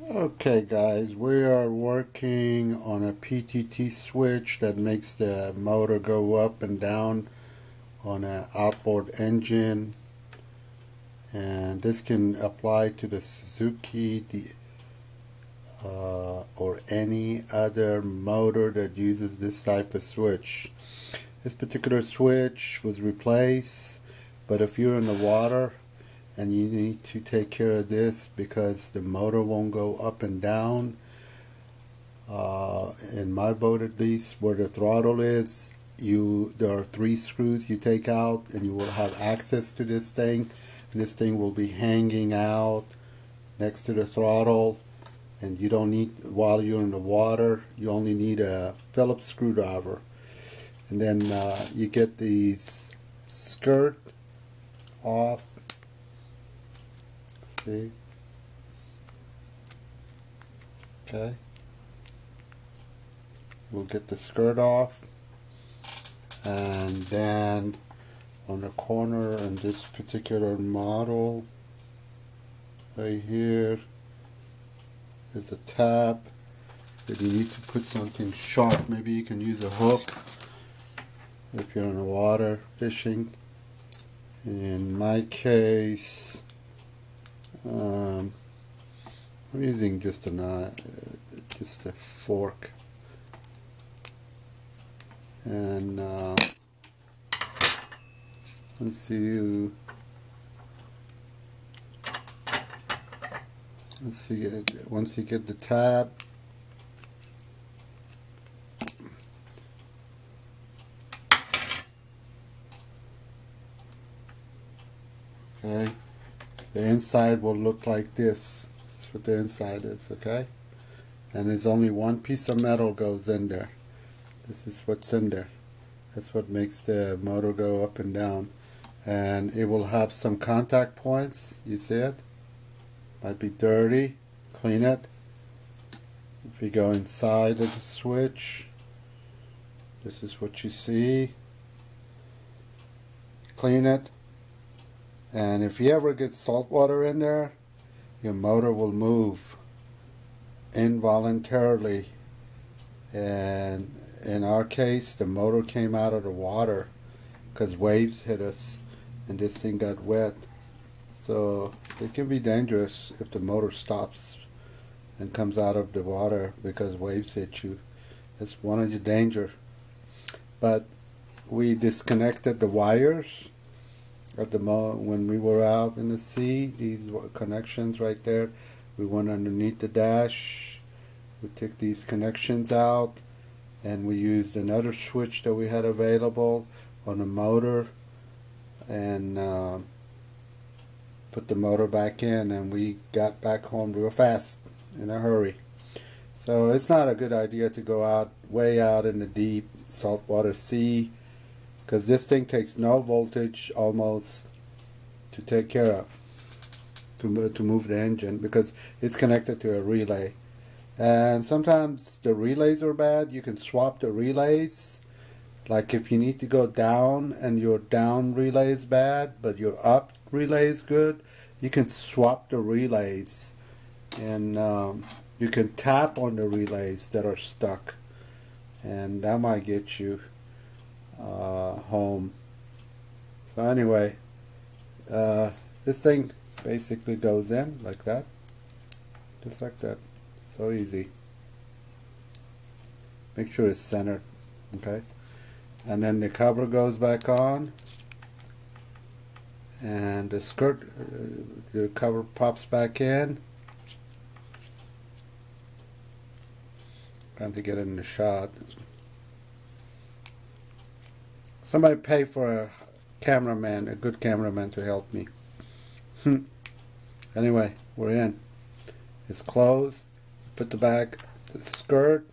Okay guys, we are working on a PTT switch that makes the motor go up and down on an outboard engine, and this can apply to the Suzuki or any other motor that uses this type of switch. This particular switch was replaced, but if you're in the water and you need to take care of this because the motor won't go up and down, in my boat at least, where the throttle is, there are three screws you take out and you will have access to this thing, and this thing will be hanging out next to the throttle, and you don't need, while you're in the water, you only need a Phillips screwdriver. And then you get these skirt off. See? Okay. We'll get the skirt off, and then on the corner in this particular model right here, there's a tab that you need to put something sharp. Maybe you can use a hook if you're in the water fishing. In my case, I'm using just a knife, just a fork, and once you get the tab, okay, the inside will look like this. This is what the inside is, okay? And there's only one piece of metal goes in there. This is what's in there. That's what makes the motor go up and down. And it will have some contact points. You see it? Might be dirty. Clean it. If you go inside of the switch, this is what you see. Clean it. And if you ever get salt water in there, your motor will move involuntarily. And in our case, the motor came out of the water because waves hit us and this thing got wet. So it can be dangerous if the motor stops and comes out of the water because waves hit you. It's one of the danger. But we disconnected the wires at when we were out in the sea. These were connections right there. We went underneath the dash. We took these connections out, and we used another switch that we had available on the motor, and put the motor back in, and we got back home real fast in a hurry. So it's not a good idea to go out way out in the deep saltwater sea, because this thing takes no voltage almost to take care of, to move the engine, because it's connected to a relay. And sometimes the relays are bad. You can swap the relays. Like if you need to go down and your down relay is bad, but your up relay is good, you can swap the relays. And you can tap on the relays that are stuck. And that might get you home. So anyway, this thing basically goes in like that. Just like that. So easy. Make sure it's centered, okay? And then the cover goes back on, and the skirt, the cover pops back in. Trying to get it in the shot. Somebody pay for a cameraman, a good cameraman, to help me. Anyway, we're in. It's closed. Put the skirt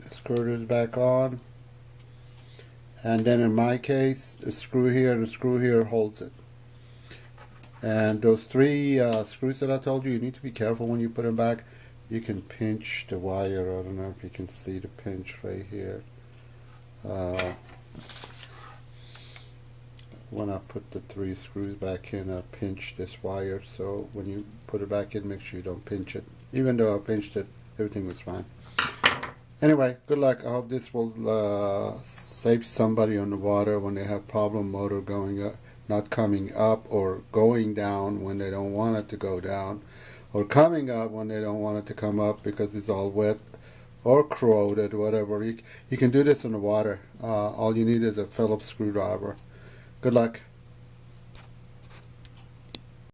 is back on, and then in my case, the screw here and the screw here holds it. And those three screws that I told you, you need to be careful when you put them back. You can pinch the wire. I don't know if you can see the pinch right here. when I put the 3 screws back in, I pinch this wire, so when you put it back in, make sure you don't pinch it. Even though I pinched it, everything was fine. Anyway, good luck. I hope this will save somebody on the water when they have problem motor going up, not coming up, or going down when they don't want it to go down, or coming up when they don't want it to come up because it's all wet or corroded, whatever. You can do this in the water. All you need is a Phillips screwdriver. Good luck.